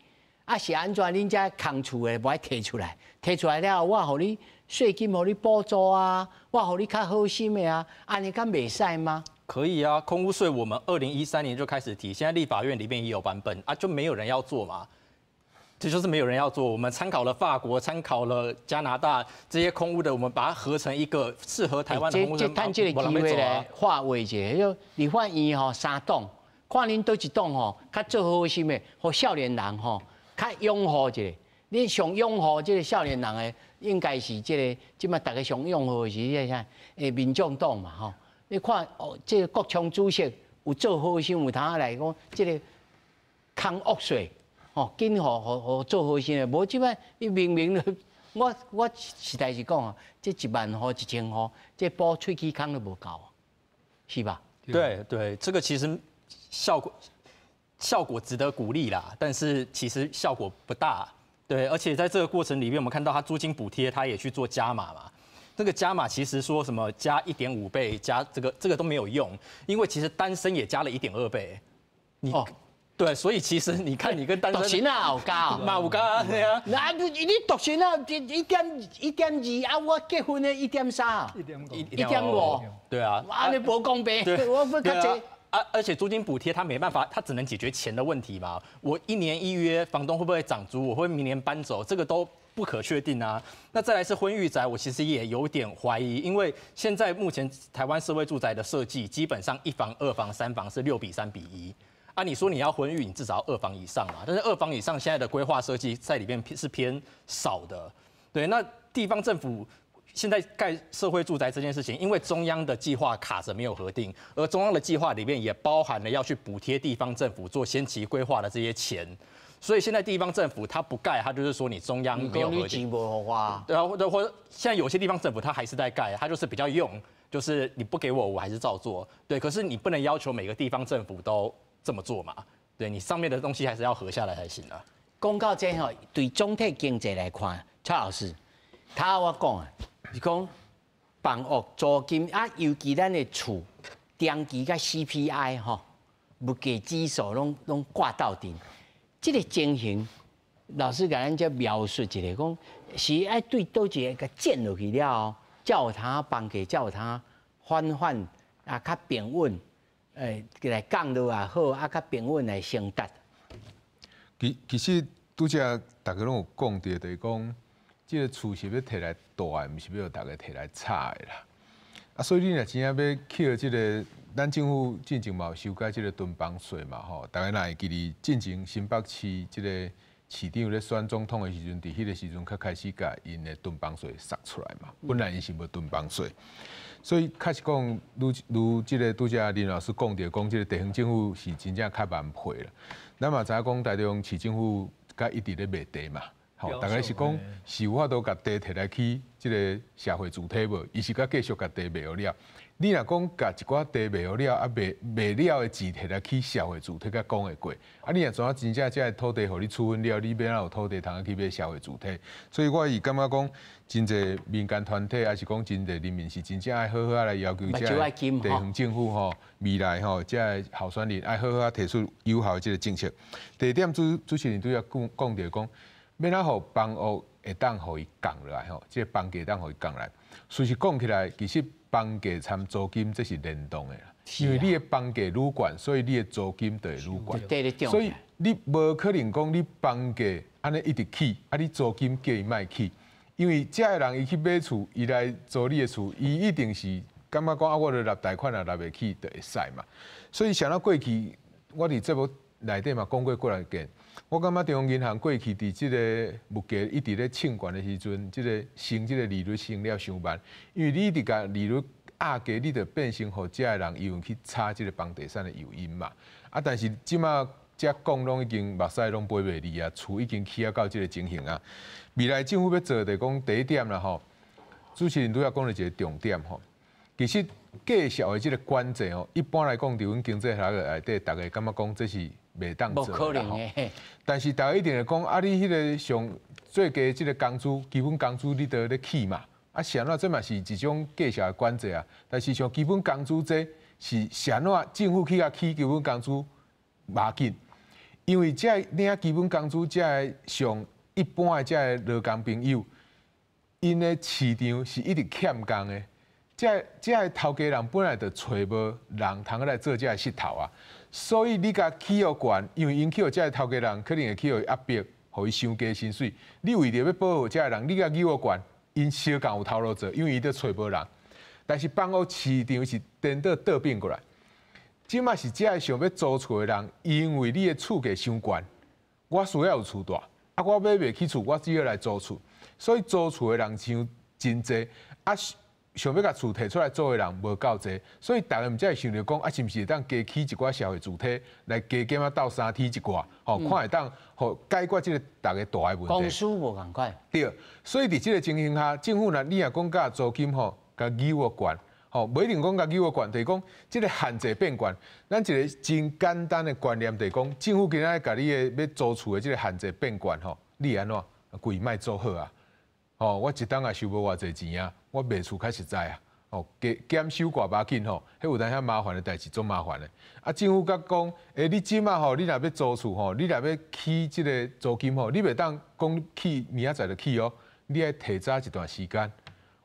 啊是安怎？恁遮空厝的无爱摕出来，摕出来了，我互你税金，互你补助啊，我互你较好心的啊，安尼敢袂使吗？可以啊，空屋税我们2013年就开始提，现在立法院里面也有版本啊，就没有人要做嘛。这就是没有人要做。我们参考了法国，参考了加拿大这些空屋的，我们把它合成一个适合台湾的空屋。这趁这个机会来化为一下，就立法院吼3党，看恁倒一党吼较做好心的，互少年人吼较拥护一下。恁上拥护这个少年人的，应该是这个，即马大家上拥护的是这啥？民众党嘛吼。你看哦，这个国强主席有做好心，有通来讲这个空屋税。哦，紧互做好心的，无即摆你明明了，我实在是讲啊，这1万户、1000户，这补喙齿空都无够，是吧？对，这个其实效果值得鼓励啦，但是其实效果不大。对，而且在这个过程里面，我们看到它租金补贴，它也去做加码嘛。这个加码其实说什么加1.5倍，加这个都没有用，因为其实单身也加了1.2倍。对，所以其实你看，你跟单身独身啊有加嘛有加对啊。那你独身啊1.2啊，我结婚的1.3，1.5，对啊，安尼无公平，我不较济。而且租金补贴它没办法，它只能解决钱的问题嘛。我1年1约，房东会不会涨租？我会明年搬走，这个都不可确定啊。那再来是婚育宅，我其实也有点怀疑，因为现在目前台湾社会住宅的设计，基本上1房、2房、3房是6比3比1。啊，你说你要婚育，你至少要2房以上嘛，但是2房以上现在的规划设计在里面是偏少的。对，那地方政府现在盖社会住宅这件事情，因为中央的计划卡着没有核定，而中央的计划里面也包含了要去补贴地方政府做先期规划的这些钱，所以现在地方政府它不盖，它就是说你中央没有核定。对啊，或者现在有些地方政府它还是在盖，它就是比较用，就是你不给我还是照做。对，可是你不能要求每个地方政府都这么做嘛？对你上面的东西还是要合下来才行啊。讲到这吼，对总体经济来看，蔡老师，他我讲啊，是讲房屋租金啊，尤其咱的厝，长期甲 CPI 吼，物价指数拢挂到顶，这个情形，老师甲咱再描述一下，讲是爱对倒一个建落去了，才有通房价才有通缓啊较平稳。来降落也好，啊，较平稳来升达。其实拄则大家拢有讲到，就是讲，这个厝是要摕来大的，毋是要大家摕来差的啦。啊，所以你若真正要扣这个，咱政府进前嘛有修改这个囤房税嘛吼，大家若会记哩，进前新北市这个市长咧选总统的时阵，伫迄个时阵才开始甲因的囤房税杀出来嘛，本来因是无囤房税。所以，确实讲，如这个拄则林老师讲到，讲这个地方政府是真正较蛮配啦。咱嘛知影讲，台中市政府甲一直咧卖地嘛，吼，大概是讲是有法度甲地摕来去这个社会主体无，伊是甲继续甲地卖了。你若讲甲一寡地卖了，啊卖了的钱摕来去社会主体，甲讲会过。啊，你若怎啊真正这土地互你处分了，你要哪有土地通去买社会主体？所以我是感觉讲，真侪民间团体，还是讲真侪人民是真正爱好好来要求这地方政府吼，未来吼，这候选人爱好好提出有效的这个政策。第二点，主持人都要讲到讲，要哪互房屋会当互伊降落来吼，这房价当互伊降来。事实讲起来，其实房价参租金这是联动的啦，因为你的房价愈悬，所以你的租金就会愈悬。所以你无可能讲你房价安尼一直起，啊你租金叫伊卖起，因为这个人伊去买厝，伊来租你的厝，伊一定是感觉讲啊，我著纳贷款也纳袂起，就会使嘛。所以想到过去，我伫节目内底嘛讲过来件。我感觉中央银行过去伫即个物价一直咧升悬的时阵，即个升即个利率升了伤慢，因为你一直甲利率压低，你就变成互遮个人伊用去炒即个房地产的诱因嘛。啊，但是即马遮讲拢已经目屎拢飞袂离啊，厝已经起啊到即个情形啊。未来政府要做的讲第一点啦吼，主持人都要讲了一个重点吼，其实介绍的即个关键吼，一般来讲伫阮经济学内底，大家感觉讲这是袂当做啦吼。但是大家一定会讲，啊，你迄个上最低即个工资，基本工资你都咧起嘛，啊，是安怎这嘛是一种介绍的关键啊。但是像基本工资这是安怎政府起啊起基本工资无要紧，因为这领基本工资这上一般的这劳工朋友，因的市场是一直欠工的。这头家人本来就找无人通来做这石头啊，所以你甲企业管，因为因去这头家人可能会去压迫，互伊伤低薪水。你为着要保护这人，你甲企业管，因小工有头路做，因为伊都找无人。但是放到市场是颠倒变过来，即马是这想要租厝的人，因为你的厝价伤悬，我需要有厝大，啊我买袂起厝，我只好来租厝，所以租厝的人真济，啊。想要甲厝摕出来做的人无够济，所以大家毋才会想着讲，啊，是毋是会当加起一寡社会主体来加减啊斗三天一寡，吼，看会当互解决即个大家大的问题。公司无共款。对，所以伫即个情形下，政府若你若讲甲租金吼，甲义务管，吼，无一定讲甲义务管，就是讲即个限制变悬。咱一个真简单的观念，就是讲政府今仔甲你的要租厝的即个限制变悬吼，你安怎贵卖做好啊？哦，我一档也收无偌济钱啊，我卖厝较实在啊。哦，减收寡把紧吼，迄有当遐麻烦的代志，足麻烦的。啊，政府甲讲，你即马吼，你若要租厝吼，你若要起即个租金吼，你袂当讲起明仔载就起哦，你爱提早一段时间。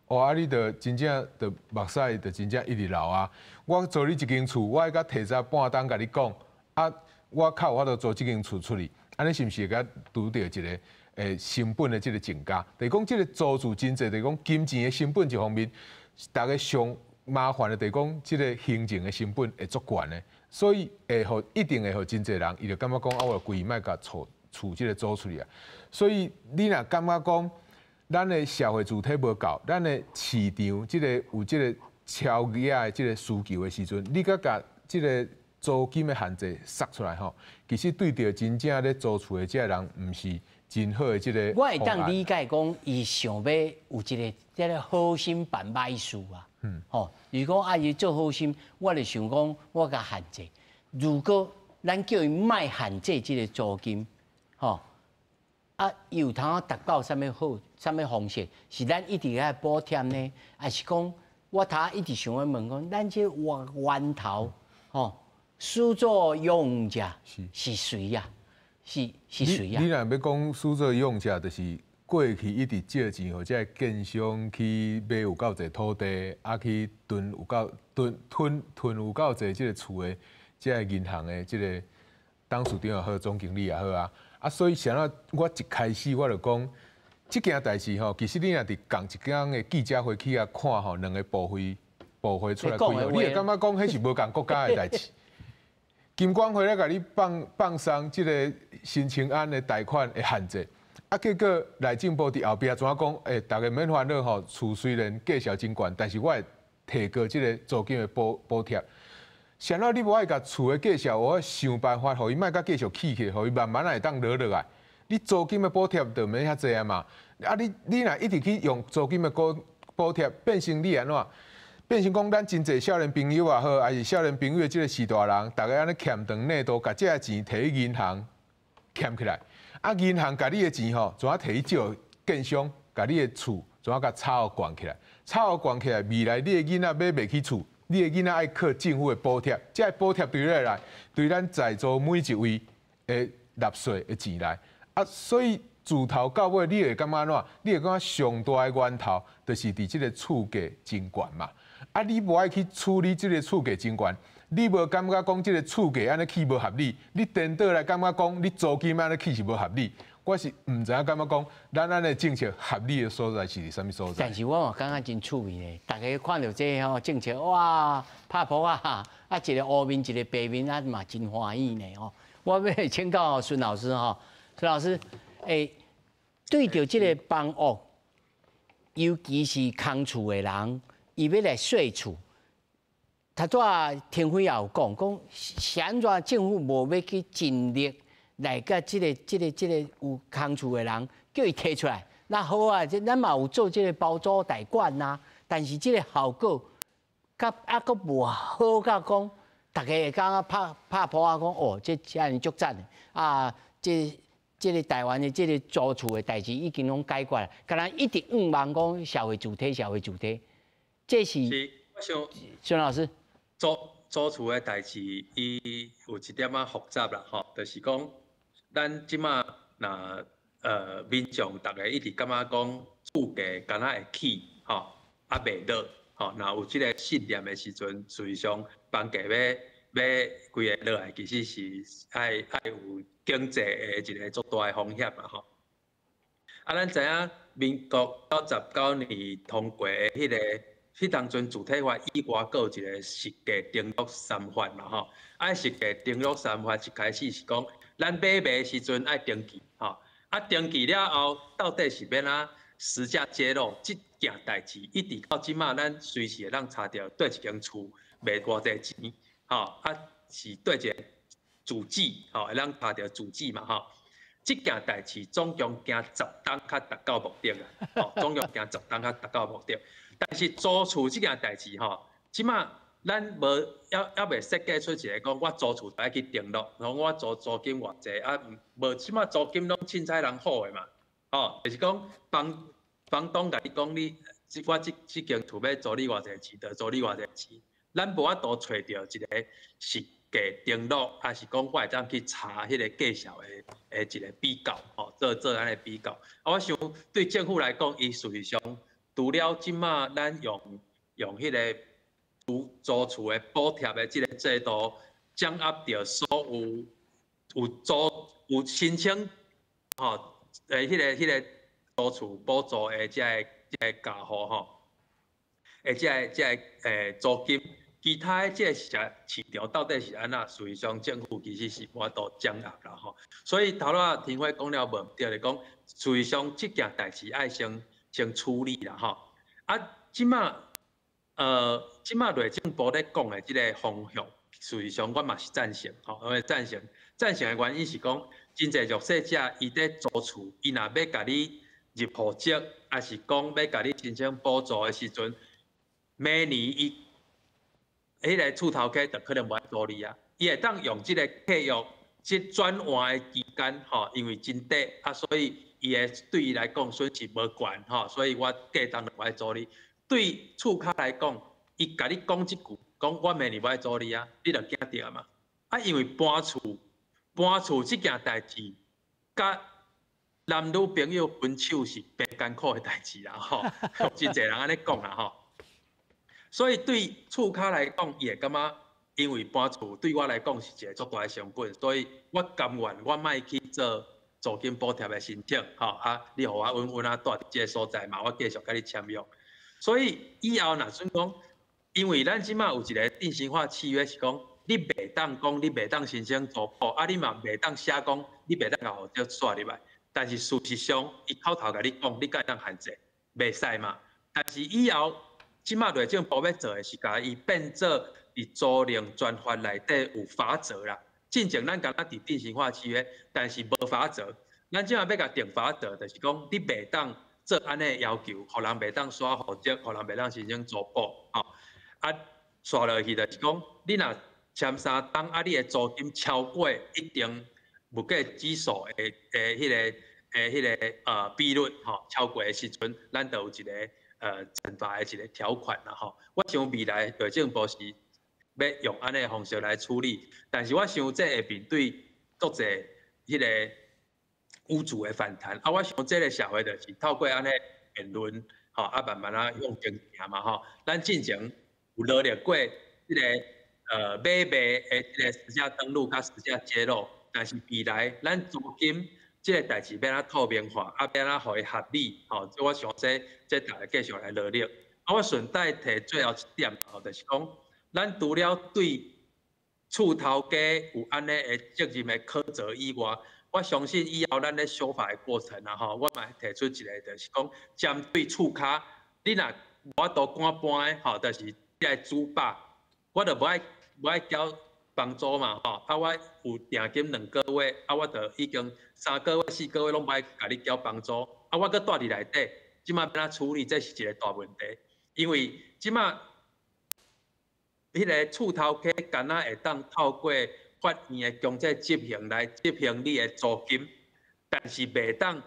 哦，啊，你着真正着目屎，着真正一直流啊。我租你一间厝，我爱甲提早半冬甲你讲，啊，我靠，我着租即间厝出去，安尼是毋是会甲拄着一个？成本的这个增加，就是讲这个租厝真济，就是讲金钱的成本一方面，大家上麻烦的，就是讲这个行政的成本会足悬的，所以一定会互真济人，伊就感觉讲啊，我故意卖甲厝这个租出去啊。所以你若感觉讲，咱的社会主体无够，咱的市场这个有这个超额的这个需求的时阵，你甲这个租金的限制塞出来吼，其实对着真正咧租厝的这人，毋是。真好的这个，我会当理解讲，伊想要有一个好心办歹事啊。吼，如果啊伊做好心，我就想讲，我甲限制。如果咱叫伊卖限制这个租金，吼，啊有通啊达到啥物好、啥物方式？是咱一直在补贴呢，还是讲我头一直想要问讲，咱这源头，吼，始作俑者是谁呀？是谁呀？你若要讲始作俑者，就是过去一直借钱，或者建商去买有够侪土地，啊去囤有够侪即个厝的，即个银行的即个董事长也好，总经理也好啊。啊，所以像我一开始我就讲，即件代志吼，其实你若伫共一间的记者会去啊看吼，两个部会出来开吼，你会感觉讲迄是无共国家的代志。金管会咧，甲你放松即个新青安的贷款的限制，啊，结果内政部伫后壁怎讲？大家免烦恼吼，厝虽然价小真悬，但是我会提高即个租金的补贴。想到你无爱甲厝的价小，我想办法，互伊莫甲继续起去，互伊慢慢会当落落来。你租金的补贴就免遐济啊嘛。啊，你若一直去用租金的补贴，变成你安怎？变成讲，咱真侪少年朋友也好，还是少年朋友的即个士大人，大家安尼欠长内都，甲这个钱摕去银行欠起来。啊，银行甲你的钱吼，怎啊摕去借建商，甲你的厝怎啊甲炒悬起来？炒悬起来，未来你的囡仔买袂起厝，你的囡仔爱靠政府的补贴，这个补贴对你来，对咱在座每一位的纳税的钱来。啊，所以自头到尾，你会感觉安怎？你会感觉上大的源头，就是伫即个厝价真悬嘛。啊！你无爱去处理即个厝价真悬，你无感觉讲即个厝价安尼起无合理，你颠倒来感觉讲你租金安尼起是无合理，我是毋知影感觉讲咱安尼政策合理的所在是伫啥物所在。但是我嘛感觉真趣味呢，大家看到这吼政策哇，拍婆啊，啊一个黑面一个白面啊嘛真欢喜呢吼。我要请教孙老师吼，孙老师，对着即个房屋，尤其是空厝的人。伊要来税厝，他拄啊天辉也有讲，是安怎政府无要去尽力来甲即个有空厝的人，叫伊摕出来。那好啊，咱嘛有做即个包租代管呐，但是即个效果，甲阁无好甲讲，大家会讲拍破啊讲哦，这遮尼足赞的啊，即个台湾的即个租厝的代志已经拢解决了，敢若一直望讲社会主体。这是我想孙老师租厝的代志，伊有一点仔复杂啦，吼，就是讲咱即马民众大家一直感觉讲厝价敢若会起，吼，啊袂落，吼，若有即个信念的时阵，实际上房价要规个落来，其实是爱有经济的一个足大的风险啦，吼。啊，咱知影民国99年通过的迄当阵主体法以外，还有一个实价登录3法嘛，吼。啊，实价登录3法一开始是讲，咱买卖时阵爱登记，吼。啊，登记了后，到底是要哪实价揭露即件代志，一直到即马，咱随时会当查到对一间厝卖偌济钱，吼，啊是对一个主计，吼，会当查到主计嘛，吼。即件代志总共行10档较达到目的啦，吼，总共行10档较达到目的。但是租厝即件代志，吼，即马咱无还未设计出一个讲，我租厝就爱去登录，然后我租金偌济啊，无即马租金拢凊彩人好诶嘛，哦，就是讲房东甲你讲我即间厝要租你偌济钱，就租你偌济钱，咱无法度找着一个实价登录，还是讲我会当去查迄个价销的一个比较，吼，做安尼比较。啊，我想对政府来讲，伊实际上除了即马咱用迄个租厝的补贴的即个制度，掌握着所有申请，吼，迄个租厝补助的即个家户吼，即个租金。其他的这市场到底是安那？实际上政府其实是无法度掌握啦吼。所以头仔天辉讲了无对，就讲实际上这件代志爱先处理啦吼。啊，即马内政部咧讲的这个方向，实际上我嘛是赞成吼，我赞成的原因是讲，真侪弱势者伊在租厝，伊若要甲你入户籍，还是讲要甲你申请补助的时阵，每年伊迄个厝头家就可能无爱租你啊，伊会当用即个契约即转换的期间吼，因为真短啊，所以伊会对伊来讲损失无悬吼，所以我价当就无爱租你。对厝卡来讲，伊甲你讲即句，讲我明年无爱租你啊，你就惊着嘛。啊，因为搬厝即件代志，甲男女朋友分手是变艰苦的代志啦吼，真侪人安尼讲啦吼。所以对厝卡来讲，伊会感觉，因为搬厝对我来讲是一个足大的成本，所以我甘愿我莫去做租金补贴的申请，吼啊，你互我稳稳啊住伫这个所在嘛，我继续甲你签约。所以以后若算讲，因为咱即马有一个定型化契约是讲，你袂当讲你袂当申请租补，啊你嘛袂当写讲你袂当甲户籍刷入来，但是事实上伊口头甲你讲，你敢会当限制，袂使嘛。但是以后即马内政部要做的是，甲伊变做伫租赁专法内底有法则啦。进前咱敢若伫定型化契约，但是无法则。咱即马要甲定法则，就是讲你袂当做安尼要求，互人袂当刷户籍，互人袂当申请租补，吼。啊，刷落去就是讲，你若签3档，啊，你的租金超过一定物价指数的迄个比率，吼，超过的时阵，咱就有一个惩罚的一个条款啦吼，我想未来内政部是要用安尼的方式来处理，但是我想这会面对足侪迄个无助的反弹。啊，我想这个社会就是透过安尼辩论，吼，啊慢慢啊用经行嘛吼，咱进前有努力过迄个买卖的这个实价登录甲实价揭露，但是未来咱租金这个代志要哪透明化，啊要哪互伊合理，吼，我想这大家继续来努力。啊，我顺带提最后一点，吼，就是讲，咱除了对厝头家有安尼的责任的苛责以外，我相信以后咱咧修法的过程啊，吼，我嘛提出一个，就是讲，针对厝卡，你若无法度赶搬的，吼，就是即个主把，我就无爱交房租嘛，吼，啊，我有定金2个月，啊，我就已经3个月、4个月拢无爱甲你交房租，啊，我搁住伫内底，即马要哪处理，这是一个大问题，因为即马迄个厝头家敢若会当透过法院的强制执行来执行你的租金，但是袂当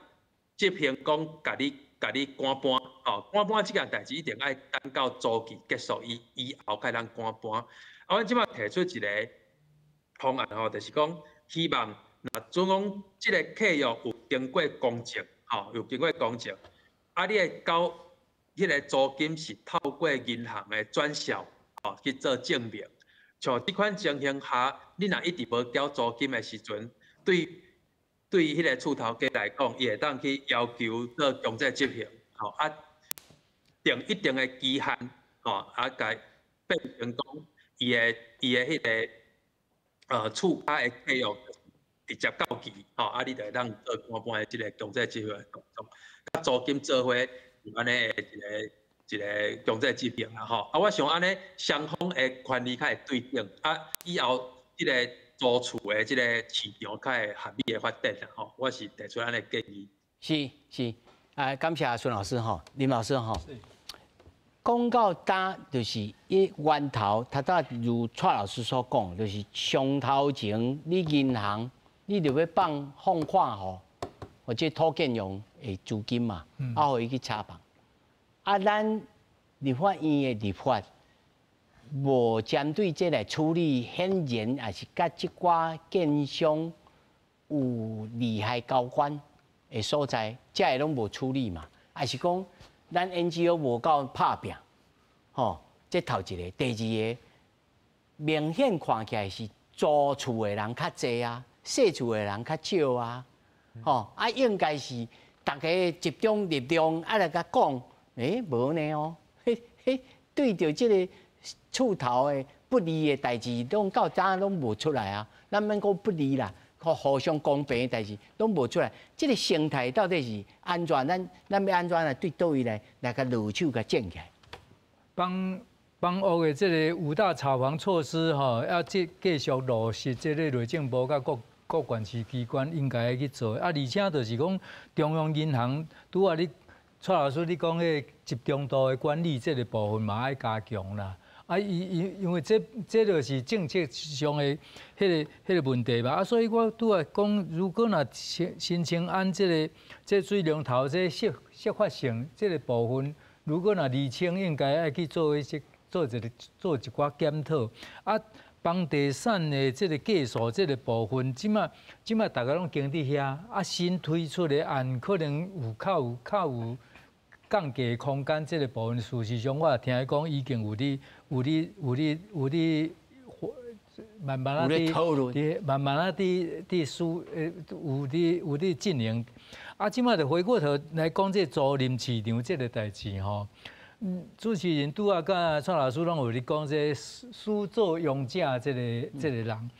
执行讲甲你赶搬，吼，赶搬即件代志一定爱等到租期结束以后才能赶搬。啊，阮即马提出一个方案吼，就是讲希望那准讲即个契约有经过公证，有经过公证，啊，你的交迄个租金是透过银行的转销，去做证明。像这款情形下，你若一直无交租金的时阵，对迄个厝头家来讲，伊会当去要求做强制执行，定一定的期限，甲变成讲伊的迄个厝家的契约直接到期，你就会当做官办的即个强制执行的动作，甲租金做伙有安尼的一个强制执行啦，我想安尼双方的权利较会对等，以后即个租厝的即个市场较会合理的发展啦，我是提出安尼建议。是，感谢孙老师林老师讲到呾就是一源头，如蔡老师所讲，就是上头前你银行你就要放款或者土建用的资金嘛，互伊去查房。咱立法院的立法无针对这来处理，显然也是甲即寡建商有利害交关的所在，这个拢无处理嘛，也是讲咱 NGO 无够拍拼，这头一个，第二个明显看起来是租厝的人较济啊，细厝的人较少啊，应该是大家集中力量来甲讲。无呢哦，对着即个厝头的不利的代志，拢到早拢无出来啊。咱免讲不利啦，互相公平的代志拢无出来。即个生态到底是安怎？咱要安怎来对倒位来甲入手甲建起来？帮屋的这个五大炒房措施要继续落实，这个内政部甲各管区机关应该去做。而且就是讲中央银行拄啊你。蔡老师，你讲迄集中度的管理这个部分嘛，爱加强啦。因为这就是政策上的迄个问题嘛。所以我拄啊讲，如果若申请按这水龙头这适法性这个部分，如果若厘清，应该爱去做一寡检讨。房地产的这个计数这个部分，即马大家拢经伫遐，新推出的案可能较有降价空间这个部分，事实上我也听讲已经有啲慢慢有啲进行。即马就回过头来讲这租赁市场这个代志吼。主持人拄啊，甲蔡老师拢有咧讲这始作俑者这个人。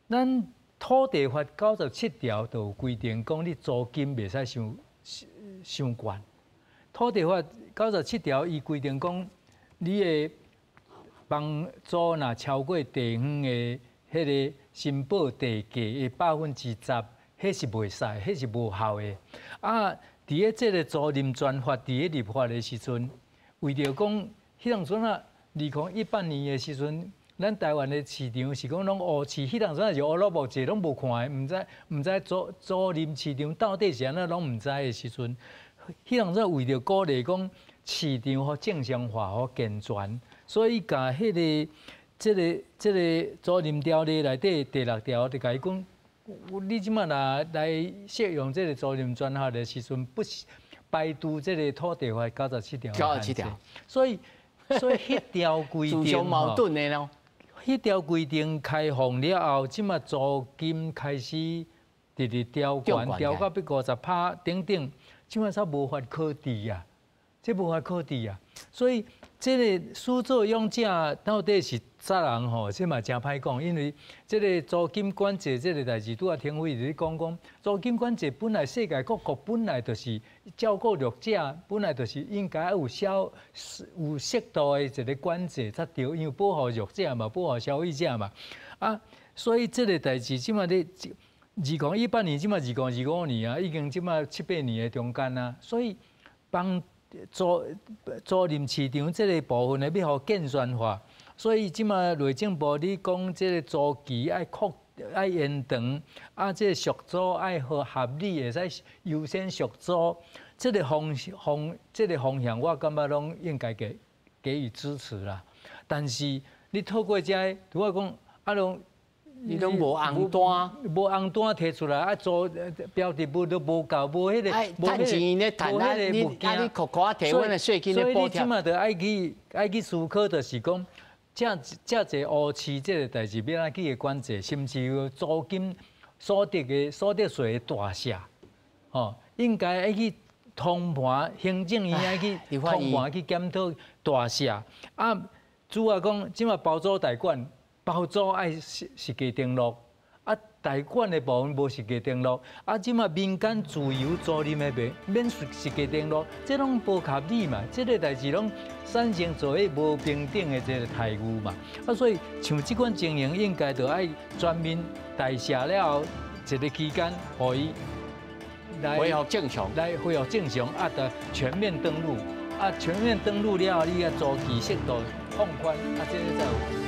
咱土地法97条就有规定讲，你租金袂使伤悬。土地法97条伊规定讲，你的房租若超过地方的迄个申报地价的10%，迄是袂使，迄是无效的。伫个这个租赁专法伫个立法的时阵，为着讲，迄当阵啊，2018年的时阵，咱台湾的市场是讲拢乌市，迄当阵也是乌萝卜节拢无看的，毋知租赁市场到底是安怎拢毋知的时阵。迄当阵为着鼓励讲市场和正常化和健全，所以甲迄个这个租赁条例内底第6条就甲伊讲，你即马来适用这个租赁专法的时阵，不是排除这个土地法97条。97条。所以迄条规定自相矛盾的咯。迄条规定开放了后，即马租金开始直调悬，调到要50%等等。即摆煞无法可治啊，这无法可治啊，所以这个始作俑者到底是啥人吼？这嘛真歹讲，因为这个租金管制这个代志，拄啊听辉伫讲，租金管制本来世界各国本来就是照顾弱者，本来就是应该有适度的一个管制才对，因为保护弱者嘛，保护消费者嘛，所以这个代志即摆咧。2018年，即马2025年啊，已经即马7、8年的中间啊，所以帮租赁市场这个部分呢，要互健全化。所以即马内政部你讲这个租期爱延长，这个续租爱合理的，使优先续租，这个方向，我感觉拢应该给予支持啦。但是你透过这，如果讲拢。你都无红单，无红单摕出来，啊做标的物都无够，无迄个，趁钱咧趁啊，你扣扣提阮的税金咧补贴。所以你即马就爱去思考，就是讲，这侪乌市这个代志要安去管制，甚至有租金所得税的大赦，哦，应该爱去通盘行政院爱去通盘去检讨大赦。啊，主要讲即马包租代管。包租爱实价登录，啊，代管的部分无实价登录，啊，即马民间自由租赁的免实价登录，这拢不合理嘛？这个代志拢产生做迄无平等的这个态度嘛。啊，所以像这款经营，应该就爱全面代谢了后一个期间，互伊来恢复正常，啊，得全面登录，啊，全面登录了后，你啊租期适度放宽，啊，这个才有。